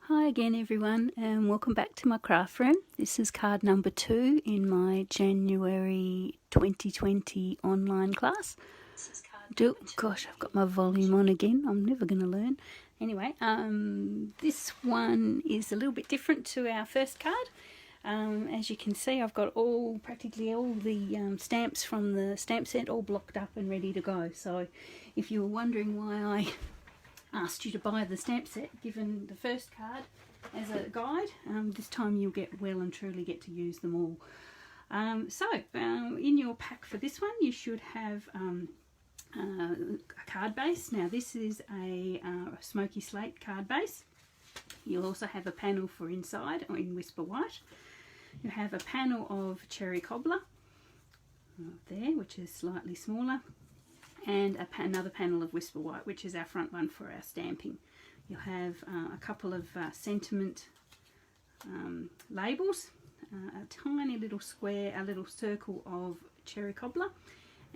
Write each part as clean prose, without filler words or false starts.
Hi again everyone, and welcome back to my craft room. This is card number 2 in my January 2020 online class. Gosh, I've got my volume on again. I'm never going to learn. Anyway, this one is a little bit different to our first card. As you can see, I've got practically all the stamps from the stamp set all blocked up and ready to go. So if you were wondering why I asked you to buy the stamp set, given the first card as a guide, this time you'll well and truly get to use them all. In your pack for this one you should have a card base. Now this is a smoky slate card base. You'll also have a panel for inside or in Whisper White. You have a panel of cherry cobbler there, which is slightly smaller, and another panel of Whisper White, which is our front one for our stamping. You'll have a couple of sentiment labels, a tiny little square, a little circle of cherry cobbler,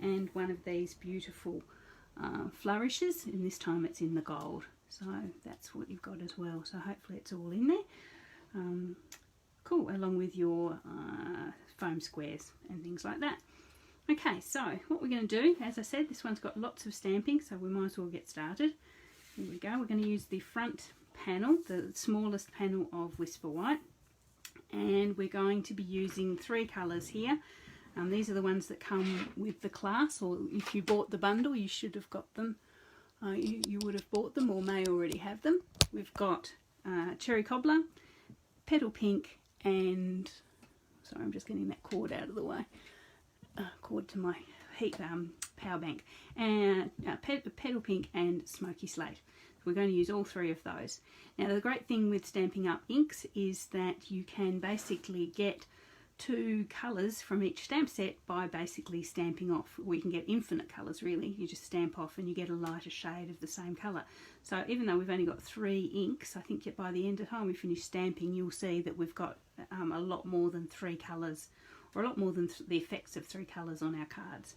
and one of these beautiful flourishes, and this time it's in the gold. So that's what you've got as well. So hopefully it's all in there. Cool, along with your foam squares and things like that. Okay, so what we're going to do, as I said, this one's got lots of stamping, so we might as well get started. Here we go. We're going to use the front panel, the smallest panel of Whisper White, and we're going to be using 3 colours here. These are the ones that come with the class, or if you bought the bundle you should have got them. You would have bought them or may already have them. We've got cherry cobbler, petal pink, and sorry, I'm just getting that cord out of the way. Cord to my power bank, and petal pink and smoky slate. So we're going to use all 3 of those. Now the great thing with Stampin' Up inks is that you can basically get 2 colours from each stamp set by basically stamping off, or you can get infinite colours really. You just stamp off and you get a lighter shade of the same colour. So even though we've only got 3 inks, I think by the end of the time we finish stamping you'll see that we've got a lot more than 3 colours, or a lot more than the effects of 3 colours on our cards.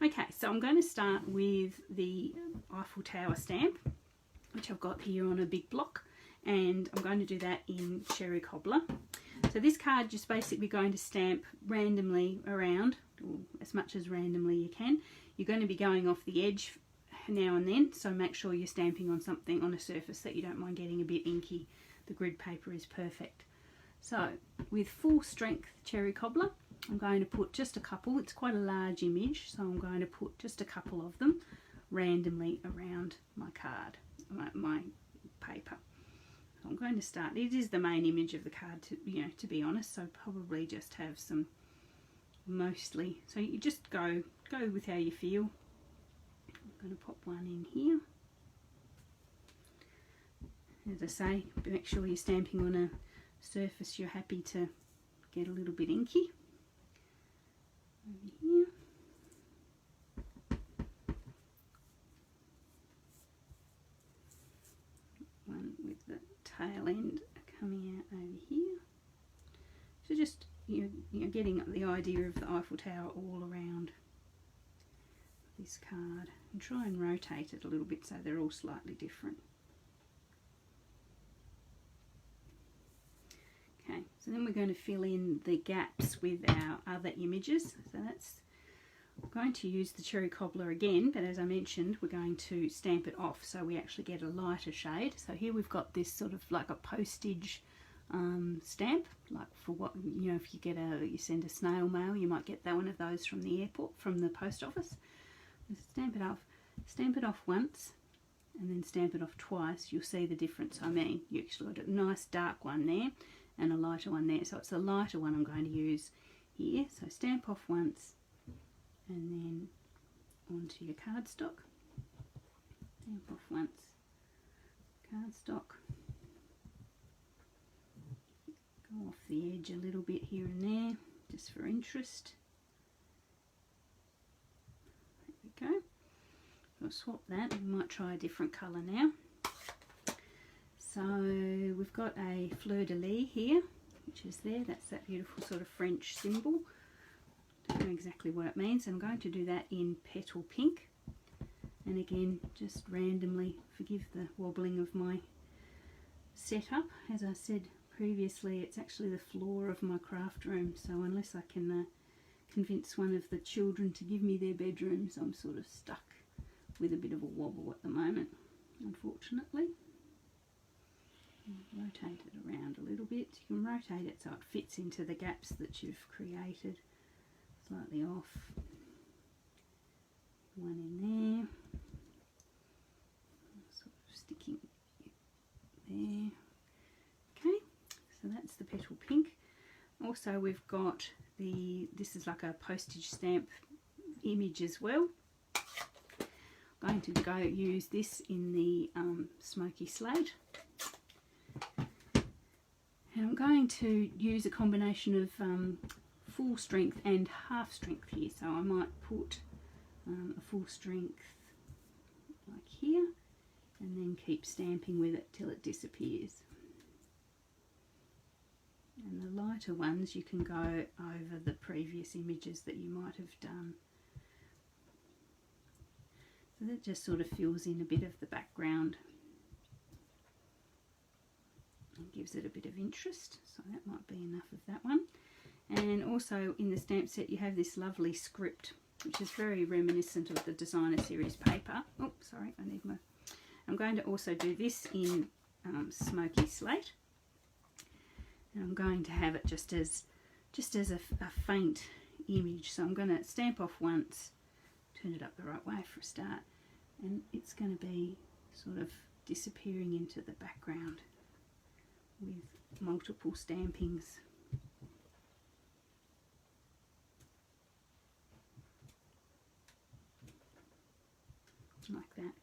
Okay, so I'm going to start with the Eiffel Tower stamp, which I've got here on a big block, and I'm going to do that in cherry cobbler. So this card just basically going to stamp randomly around, or as much as randomly you can. You're going to be going off the edge now and then, so make sure you're stamping on something, on a surface that you don't mind getting a bit inky. The grid paper is perfect. So with full strength cherry cobbler, I'm going to put just a couple. It's quite a large image, so I'm going to put just a couple of them randomly around my card, my paper. So I'm going to start. It is the main image of the card, to be honest. So probably just have some, mostly. So you just go with how you feel. I'm going to pop one in here. As I say, make sure you're stamping on a surface you're happy to get a little bit inky. Over here. One with the tail end coming out over here. So just you're getting the idea of the Eiffel Tower all around this card, and try and rotate it a little bit so they're all slightly different. Okay, so then we're going to fill in the gaps with our other images. So that's, I'm going to use the cherry cobbler again, but as I mentioned, we're going to stamp it off so we actually get a lighter shade. So here we've got this sort of like a postage stamp, like for what, if you send a snail mail, you might get one of those from the airport, from the post office. Stamp it off once, and then stamp it off twice. You'll see the difference. I mean, you actually got a nice dark one there and a lighter one there, so it's the lighter one I'm going to use here. So stamp off once and then onto your cardstock. Stamp off once, cardstock. Go off the edge a little bit here and there, just for interest. There we go. I'll swap that. We might try a different colour now. So we've got a fleur-de-lis here, which is there. That's that beautiful sort of French symbol. Don't know exactly what it means. I'm going to do that in petal pink. And again, just randomly, forgive the wobbling of my setup. As I said previously, it's actually the floor of my craft room, so unless I can convince one of the children to give me their bedrooms, I'm sort of stuck with a bit of a wobble at the moment, unfortunately. I'll rotate it around a little bit. You can rotate it so it fits into the gaps that you've created. Slightly off. One in there. Sort of sticking there. Okay, so that's the petal pink. Also we've got this is like a postage stamp image as well. I'm going to use this in the smoky slate. And I'm going to use a combination of full strength and half strength here. So I might put a full strength like here and then keep stamping with it till it disappears. And the lighter ones you can go over the previous images that you might have done. So that just sort of fills in a bit of the background and gives it a bit of interest. So that might be enough of that one. And also in the stamp set you have this lovely script, which is very reminiscent of the designer series paper. Oh, sorry, I'm going to also do this in smoky slate. And I'm going to have it just as a faint image. So I'm going to stamp off once, turn it up the right way for a start, and it's going to be sort of disappearing into the background with multiple stampings. Like that.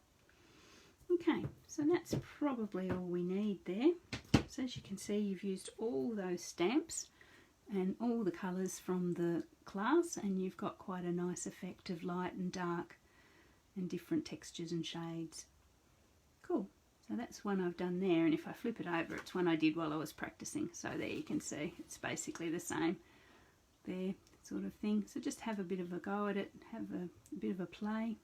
Okay, so that's probably all we need there. So as you can see, you've used all those stamps and all the colours from the class, and you've got quite a nice effect of light and dark and different textures and shades. Cool. So that's one I've done there, and if I flip it over, it's one I did while I was practicing. So there you can see it's basically the same there, sort of thing. So just have a bit of a go at it, have a bit of a play,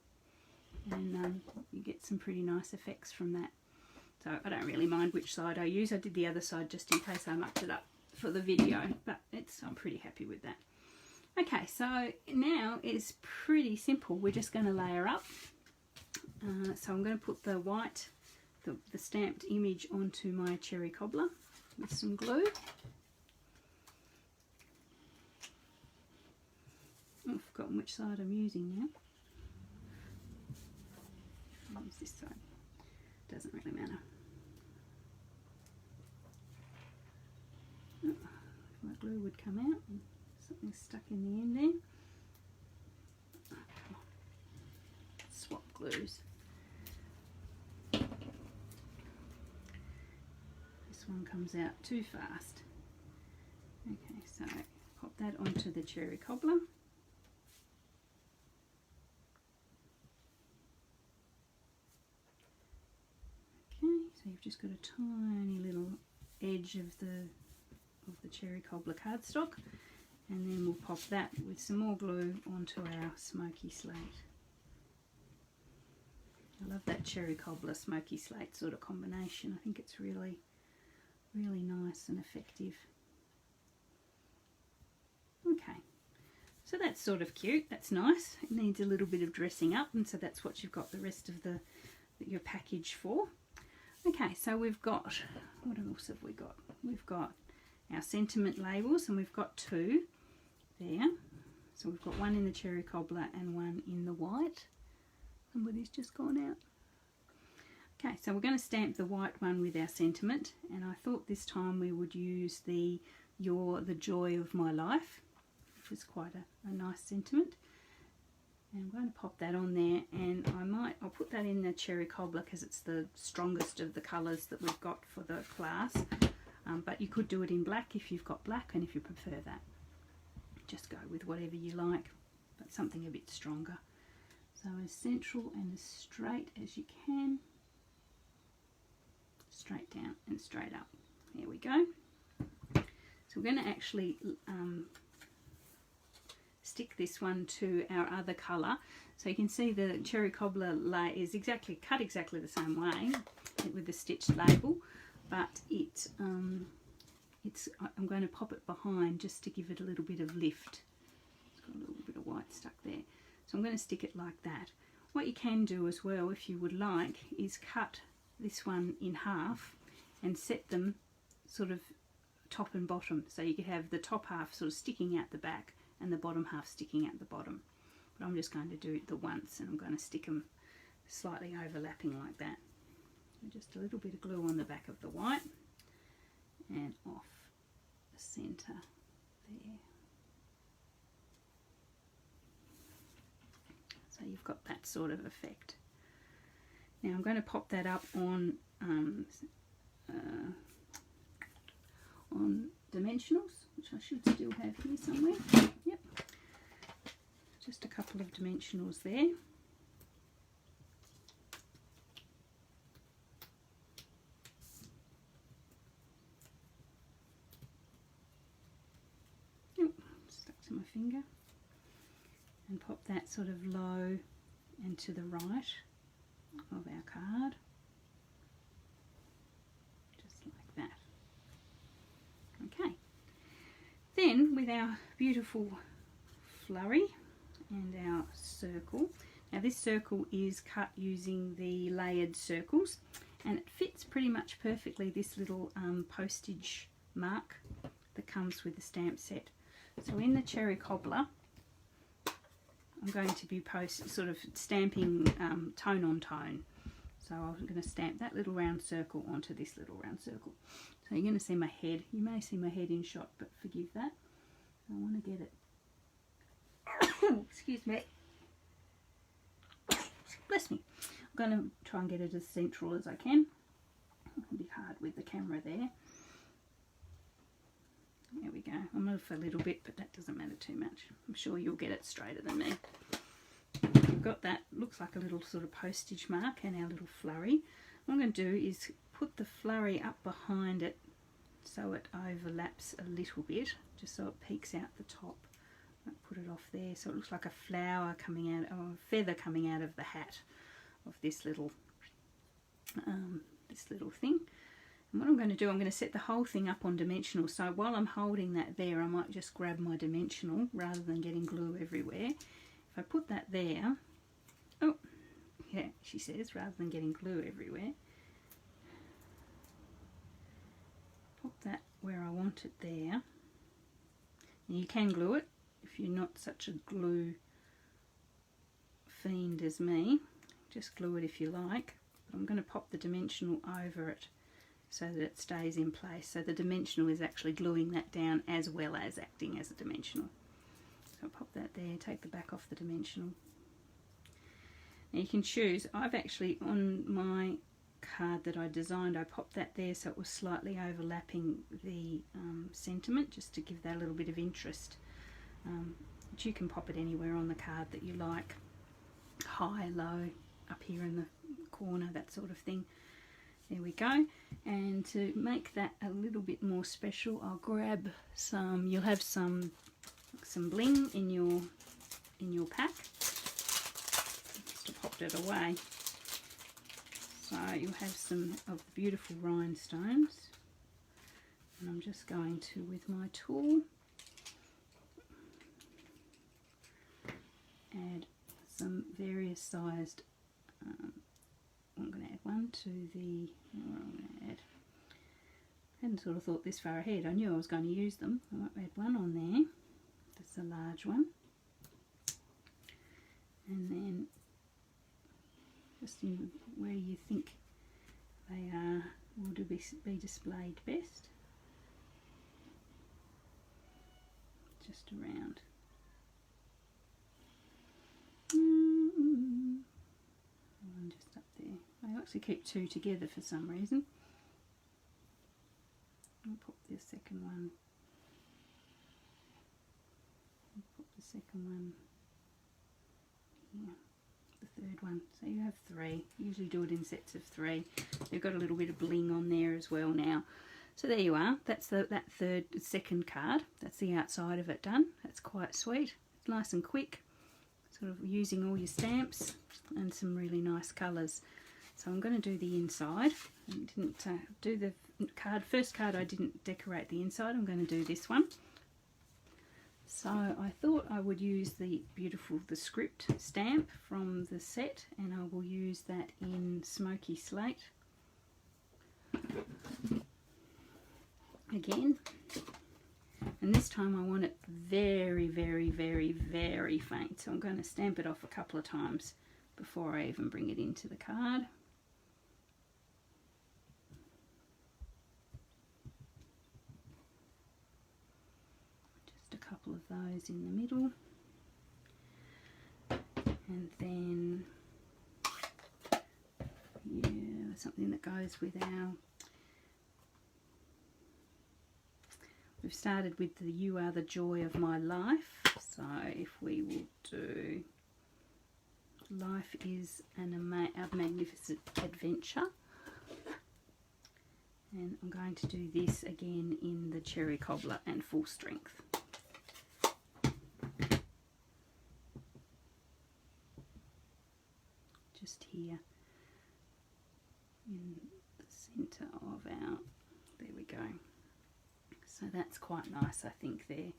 and you get some pretty nice effects from that. So I don't really mind which side I use. I did the other side just in case I mucked it up for the video, but I'm pretty happy with that. Okay, so now it's pretty simple. We're just going to layer up. So I'm going to put the white, the stamped image onto my cherry cobbler with some glue. Oh, I've forgotten which side I'm using now. I'll use this side. Doesn't really matter. Oh, if my glue would come out and something's stuck in the end there. Oh, swap glues. This one comes out too fast. Okay, so pop that onto the cherry cobbler. So you've just got a tiny little edge of the cherry cobbler cardstock, and then we'll pop that with some more glue onto our smoky slate. I love that cherry cobbler smoky slate sort of combination. I think it's really, really nice and effective. Okay, so that's sort of cute. That's nice. It needs a little bit of dressing up, and so that's what you've got the rest of your package for. Okay, so we've got, what else have we got? We've got our sentiment labels, and we've got two there. So we've got one in the cherry cobbler and one in the white. Somebody's just gone out. Okay, so we're going to stamp the white one with our sentiment, and I thought this time we would use the "You're the Joy of My Life," which is quite a nice sentiment. And I'm going to pop that on there, and I'll put that in the cherry cobbler because it's the strongest of the colours that we've got for the class. But you could do it in black if you've got black, and if you prefer that, just go with whatever you like, but something a bit stronger. So as central and as straight as you can, straight down and straight up. There we go. So we're going to actually stick this one to our other colour. So you can see the cherry cobbler is cut exactly the same way with the stitched label. but I'm going to pop it behind just to give it a little bit of lift. It's got a little bit of white stuck there, so I'm going to stick it like that. What you can do as well, if you would like, is cut this one in half and set them sort of top and bottom, so you could have the top half sort of sticking out the back and the bottom half sticking out the bottom. But I'm just going to do it the once, and I'm going to stick them slightly overlapping like that. Just a little bit of glue on the back of the white and off the centre there. So you've got that sort of effect. Now I'm going to pop that up on dimensionals, which I should still have here somewhere. Yep, just a couple of dimensionals there. Stuck to my finger, and pop that sort of low and to the right of our card, just like that. Okay, then with our beautiful flurry and our circle. Now this circle is cut using the layered circles, and it fits pretty much perfectly this little postage mark that comes with the stamp set. So in the cherry cobbler, I'm going to be sort of stamping tone on tone. So I'm going to stamp that little round circle onto this little round circle. So you're going to see my head. You may see my head in shot, but forgive that. I want to get it. Excuse me. Bless me. I'm going to try and get it as central as I can. It'll be hard with the camera there. There we go. I'm off a little bit, but that doesn't matter too much. I'm sure you'll get it straighter than me. We've got that, looks like a little sort of postage mark, and our little flurry. What I'm going to do is put the flurry up behind it so it overlaps a little bit, just so it peeks out the top. I'll put it off there so it looks like a flower coming out, or a feather coming out of the hat of this little thing. And what I'm going to do, I'm going to set the whole thing up on dimensional. So while I'm holding that there, I might just grab my dimensional rather than getting glue everywhere. If I put that there, oh, yeah, she says, rather than getting glue everywhere, pop that where I want it there. And you can glue it if you're not such a glue fiend as me. Just glue it if you like. But I'm going to pop the dimensional over it so that it stays in place. So the dimensional is actually gluing that down as well as acting as a dimensional. So I'll pop that there, take the back off the dimensional. Now you can choose, I've actually, on my card that I designed, I popped that there so it was slightly overlapping the sentiment, just to give that a little bit of interest. But you can pop it anywhere on the card that you like, high, low, up here in the corner, that sort of thing. There we go. And to make that a little bit more special, I'll grab some, you'll have some bling in your pack. Just popped it away. So you'll have some of the beautiful rhinestones. And I'm just going to, with my tool, add some various sized I'm going to add one to the, I'm going to add, I hadn't sort of thought this far ahead. I knew I was going to use them. I might add one on there. That's a large one. And then just in where you think they are, will be displayed best. Just around. And just up there. I actually keep two together for some reason. I'll pop the second one. I'll pop the second one here. The third one. So you have three. Usually do it in sets of three. You've got a little bit of bling on there as well now. So there you are. That's that second card. That's the outside of it done. That's quite sweet. It's nice and quick. Sort of using all your stamps and some really nice colours. So I'm going to do the inside. I didn't do the first card I didn't decorate the inside. I'm going to do this one. So I thought I would use the script stamp from the set, and I will use that in Smoky Slate again. And this time I want it very, very, very, very faint. So I'm going to stamp it off a couple of times before I even bring it into the card. Just a couple of those in the middle. And then, yeah, something that goes with our... We've started with the "You Are the Joy of My Life," so if we will do "Life is a magnificent adventure," and I'm going to do this again in the Cherry Cobbler and full strength. Just here in the centre of our, there we go. So that's quite nice, I think, there. You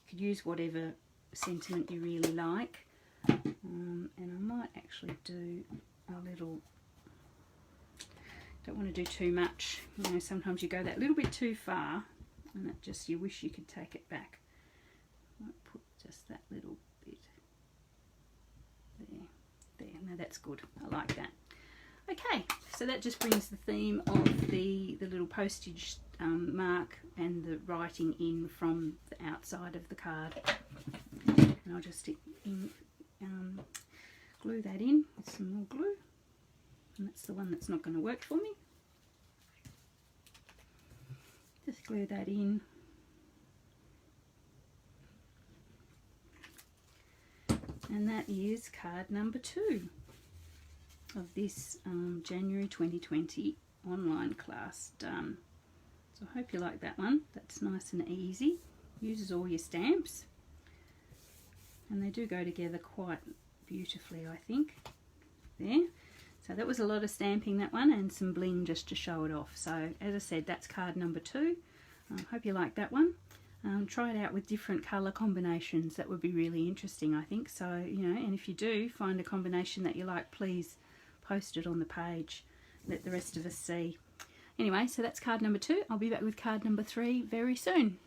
could use whatever sentiment you really like. And I might actually do a little, don't want to do too much. You know, sometimes you go that little bit too far and it just, you wish you could take it back. I might put just that little bit there. Now that's good. I like that. Okay, so that just brings the theme of the little postage mark and the writing in from the outside of the card. And I'll just glue that in with some more glue. And that's the one that's not going to work for me. Just glue that in. And that is card number 2 of this January 2020 online class done. So I hope you like that one. That's nice and easy. Uses all your stamps. And they do go together quite beautifully, I think. There. So that was a lot of stamping, that one, and some bling just to show it off. So as I said, that's card number 2. I hope you like that one. Try it out with different colour combinations. That would be really interesting, I think. So, you know, and if you do find a combination that you like, please post it on the page. Let the rest of us see. Anyway, so that's card number 2. I'll be back with card number 3 very soon.